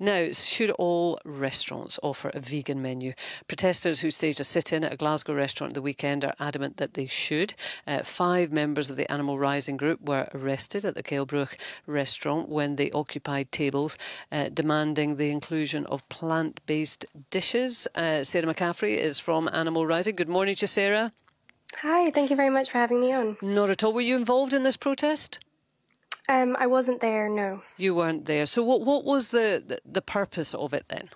Now, should all restaurants offer a vegan menu? Protesters who staged a sit-in at a Glasgow restaurant at the weekend are adamant that they should. 5 members of the Animal Rising group were arrested at the Kailbrook restaurant when they occupied tables, demanding the inclusion of plant-based dishes. Sarah McAffrey is from Animal Rising. Good morning to you, Sarah. Hi, thank you very much for having me on. Not at all. Were you involved in this protest? I wasn't there, no. You weren't there. So what was the purpose of it then?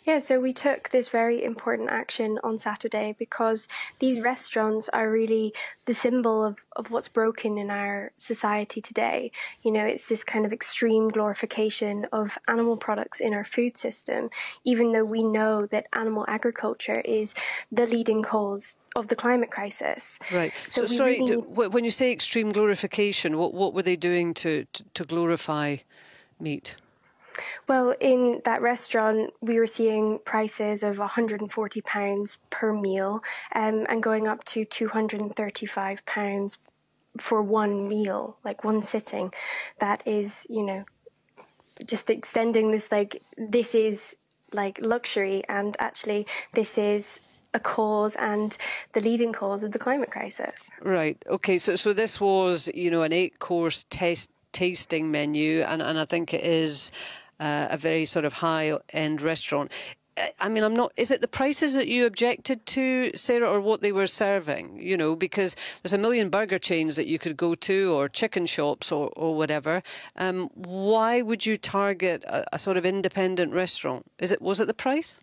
Yeah, so we took this very important action on Saturday because these restaurants are really the symbol of what's broken in our society today. You know, it's this kind of extreme glorification of animal products in our food system, even though we know that animal agriculture is the leading cause of the climate crisis. Right. So sorry, when you say extreme glorification, what were they doing to glorify meat? Well, in that restaurant, we were seeing prices of £140 per meal and going up to £235 for one meal, like one sitting. That is, you know, just extending this, like, this is like luxury, and actually this is a cause and the leading cause of the climate crisis. Right. Okay. So this was, you know, an 8-course tasting menu, and I think it is a very sort of high-end restaurant. I mean, is it the prices that you objected to, Sarah, or what they were serving? You know, because there's a million burger chains that you could go to, or chicken shops, or whatever. Why would you target a sort of independent restaurant? Was it the price?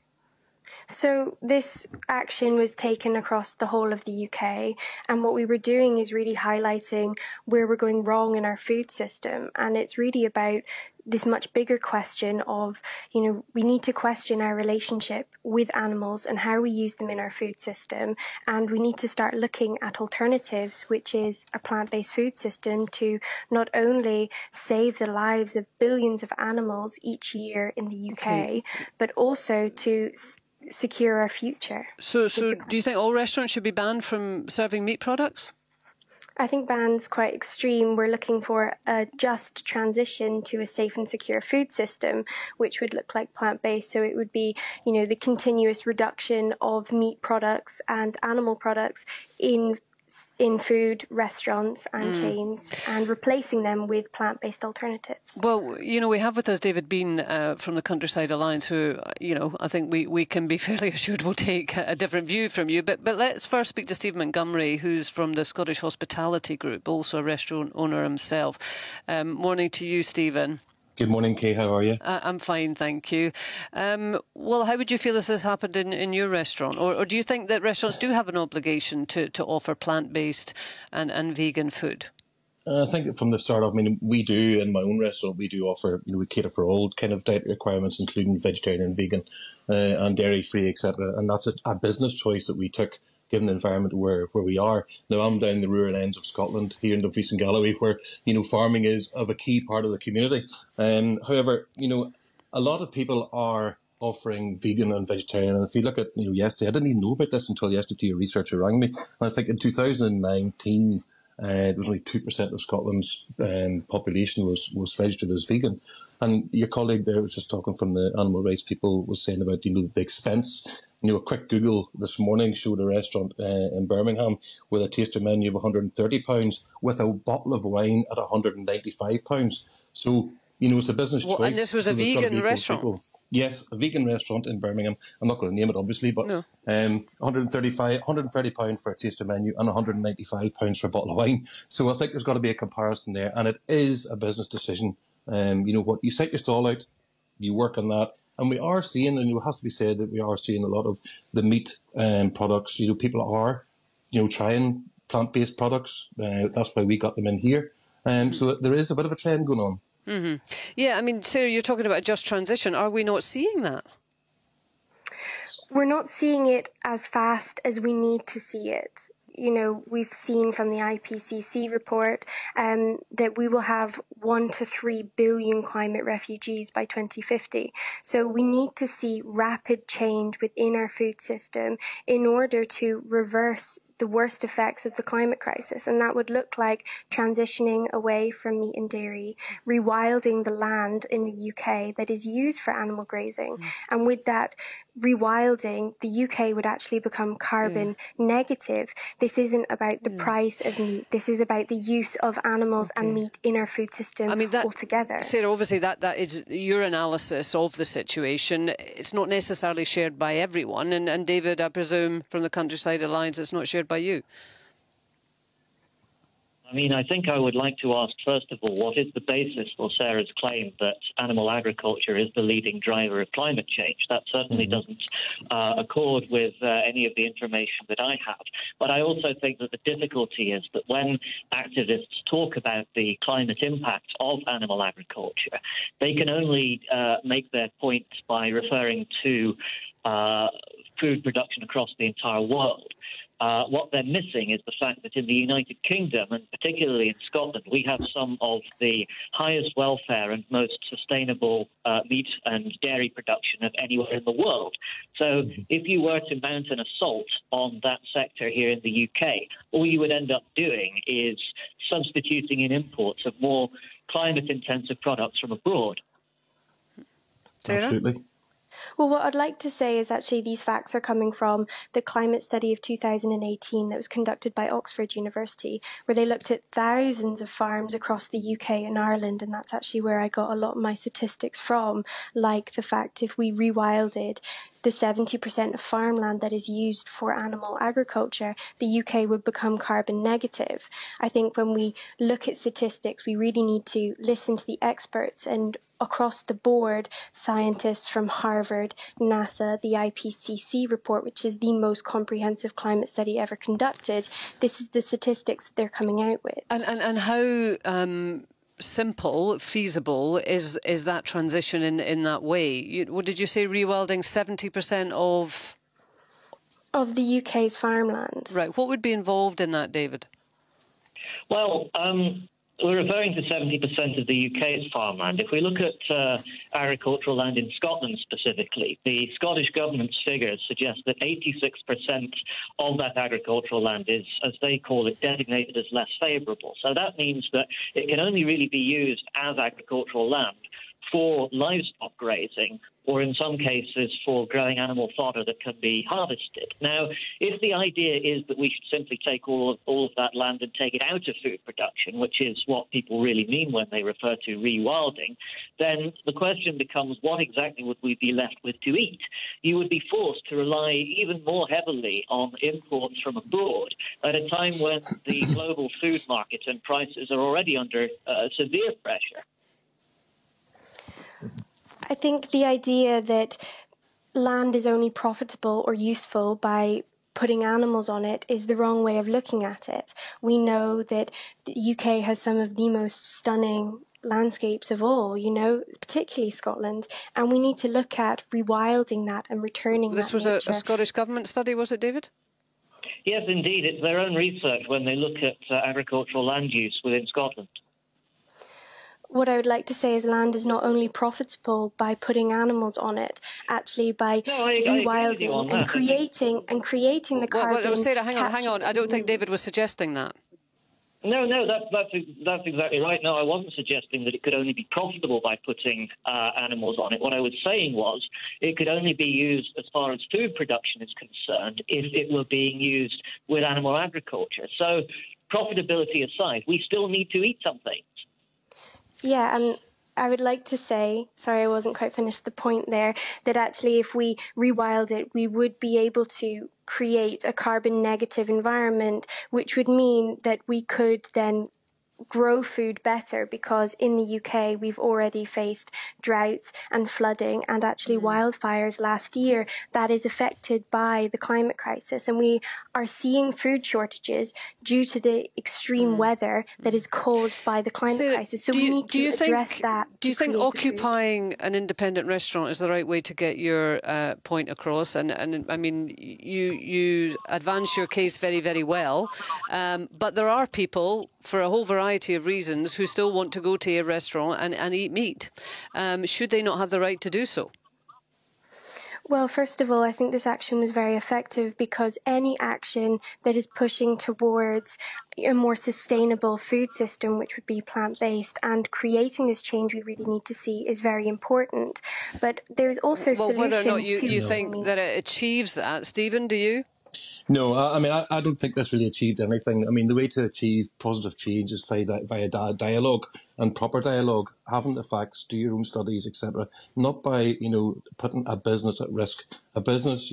So this action was taken across the whole of the UK, and what we were doing is really highlighting where we're going wrong in our food system. And it's really about this much bigger question of, you know, we need to question our relationship with animals and how we use them in our food system. And we need to start looking at alternatives, which is a plant-based food system, to not only save the lives of billions of animals each year in the UK, but also to secure our future. So do you think all restaurants should be banned from serving meat products? I think ban's quite extreme. We're looking for a just transition to a safe and secure food system, which would look like plant-based. So it would be, you know, the continuous reduction of meat products and animal products in food, restaurants and chains, and replacing them with plant-based alternatives. Well, you know, we have with us David Bean from the Countryside Alliance, who, you know, I think we can be fairly assured will take a different view from you. But let's first speak to Steve Montgomery, who's from the Scottish Hospitality Group, also a restaurant owner himself. Morning to you, Stephen. Good morning, Kay. How are you? I'm fine, thank you. Well, how would you feel if this happened in your restaurant? Or do you think that restaurants do have an obligation to offer plant-based and vegan food? I think from the start off, I mean, we do, in my own restaurant, we do offer, you know, we cater for all kind of diet requirements, including vegetarian and vegan and dairy-free, etc. And that's a business choice that we took, given the environment where we are. Now, I'm down the rural ends of Scotland, here in Dumfries and Galloway, where, you know, farming is of a key part of the community. However, you know, a lot of people are offering vegan and vegetarian. And if you look at, you know, yesterday, I didn't even know about this until yesterday, a researcher rang me. And I think in 2019, there was only 2% of Scotland's population was registered as vegan. And your colleague there was just talking from the animal rights people, was saying about, you know, the expense. You know, a quick Google this morning showed a restaurant in Birmingham with a taster menu of £130 with a bottle of wine at £195. So, you know, it's a business choice. And this was a vegan restaurant? Yes, a vegan restaurant in Birmingham. I'm not going to name it, obviously, but no. £130 for a taster menu and £195 for a bottle of wine. So I think there's got to be a comparison there. And it is a business decision. You know, what you set your stall out, you work on that. And we are seeing, and it has to be said that we are seeing a lot of the meat products. You know, people are, you know, trying plant-based products. That's why we got them in here. So there is a bit of a trend going on. Mm-hmm. Yeah, I mean, Sarah, you're talking about a just transition. Are we not seeing that? We're not seeing it as fast as we need to see it. You know, we've seen from the IPCC report that we will have 1 to 3 billion climate refugees by 2050. So we need to see rapid change within our food system in order to reverse the worst effects of the climate crisis. And that would look like transitioning away from meat and dairy, rewilding the land in the UK that is used for animal grazing. And with that rewilding, the UK would actually become carbon negative. This isn't about the price of meat. This is about the use of animals and meat in our food system altogether. Sarah, obviously that is your analysis of the situation. It's not necessarily shared by everyone. And David, I presume from the Countryside Alliance, it's not shared by you. I mean, I think I would like to ask, first of all, what is the basis for Sarah's claim that animal agriculture is the leading driver of climate change? That certainly doesn't accord with any of the information that I have. But I also think that the difficulty is that when activists talk about the climate impact of animal agriculture, they can only make their point by referring to food production across the entire world. What they're missing is the fact that in the United Kingdom, and particularly in Scotland, we have some of the highest welfare and most sustainable meat and dairy production of anywhere in the world. So if you were to mount an assault on that sector here in the UK, all you would end up doing is substituting in imports of more climate-intensive products from abroad. Absolutely. Well, what I'd like to say is actually these facts are coming from the climate study of 2018 that was conducted by Oxford University, where they looked at thousands of farms across the UK and Ireland, and that's actually where I got a lot of my statistics from, like the fact if we rewilded the 70% of farmland that is used for animal agriculture, the UK would become carbon negative. I think when we look at statistics, we really need to listen to the experts, and across the board, scientists from Harvard, NASA, the IPCC report, which is the most comprehensive climate study ever conducted, this is the statistics that they're coming out with. And how simple, feasible is that transition in that way? What did you say, rewilding 70% of the UK's farmland? Right. What would be involved in that, David? Well, we're referring to 70% of the UK's farmland. If we look at agricultural land in Scotland specifically, the Scottish government's figures suggest that 86% of that agricultural land is, as they call it, designated as less favourable. So that means that it can only really be used as agricultural land for livestock grazing, or in some cases for growing animal fodder that can be harvested. Now, if the idea is that we should simply take all of that land and take it out of food production, which is what people really mean when they refer to rewilding, then the question becomes, what exactly would we be left with to eat? You would be forced to rely even more heavily on imports from abroad at a time when the global food market and prices are already under severe pressure. I think the idea that land is only profitable or useful by putting animals on it is the wrong way of looking at it. We know that the UK has some of the most stunning landscapes of all, particularly Scotland, and we need to look at rewilding that and returning This that was nature. a Scottish government study, was it, David? Yes, indeed. It's their own research when they look at agricultural land use within Scotland. What I would like to say is land is not only profitable by putting animals on it, actually by rewilding and creating the carbon. Well, Sarah, hang on. I don't think David was suggesting that. No, that's exactly right. No, I wasn't suggesting that it could only be profitable by putting animals on it. What I was saying was it could only be used as far as food production is concerned if it were being used with animal agriculture. So profitability aside, we still need to eat something. Yeah, and I would like to say, sorry, I wasn't quite finished the point there, that actually if we rewild it, we would be able to create a carbon negative environment, which would mean that we could then grow food better, because in the UK we've already faced droughts and flooding and actually wildfires last year that is affected by the climate crisis, and we are seeing food shortages due to the extreme weather that is caused by the climate crisis. So we need to address that. Do you think occupying an independent restaurant is the right way to get your point across? And I mean, you advance your case very, very well, but there are people, for a whole variety of reasons, who still want to go to a restaurant and eat meat. Should they not have the right to do so? Well, first of all, I think this action was very effective because any action that is pushing towards a more sustainable food system, which would be plant-based, and creating this change we really need to see is very important. But there's also well, solutions whether or not you, to you think that it achieves that, Stephen, do you? No, I don't think this really achieved anything. I mean, the way to achieve positive change is via dialogue and proper dialogue, having the facts, do your own studies, etc. Not by, putting a business at risk. A business,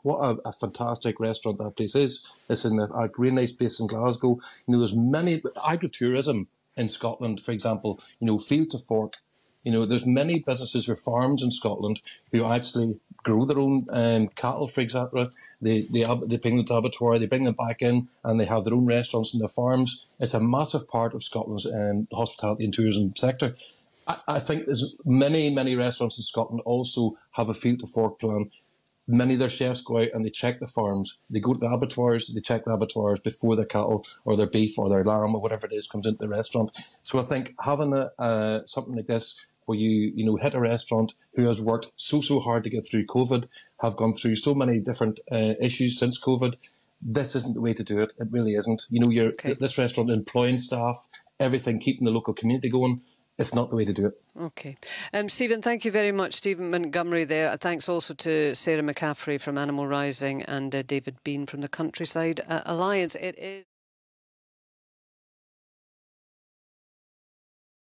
what a fantastic restaurant that place is. It's in a really nice place in Glasgow. There's many agritourism in Scotland, for example, field to fork. There's many businesses or farms in Scotland who actually grow their own cattle, for example. They bring them to abattoir, they bring them back in, and they have their own restaurants in their farms. It's a massive part of Scotland's hospitality and tourism sector. I think there's many restaurants in Scotland also have a field to fork plan. Many of their chefs go out and they check the farms. They go to the abattoirs, they check the abattoirs before their cattle or their beef or their lamb or whatever it is comes into the restaurant. So I think having something like this where you hit a restaurant who has worked so hard to get through COVID, have gone through so many different issues since COVID, this isn't the way to do it. It really isn't. This restaurant employing staff, everything, keeping the local community going. It's not the way to do it. OK. Stephen, thank you very much. Stephen Montgomery there. Thanks also to Sarah McAffrey from Animal Rising and David Bean from the Countryside Alliance. It is...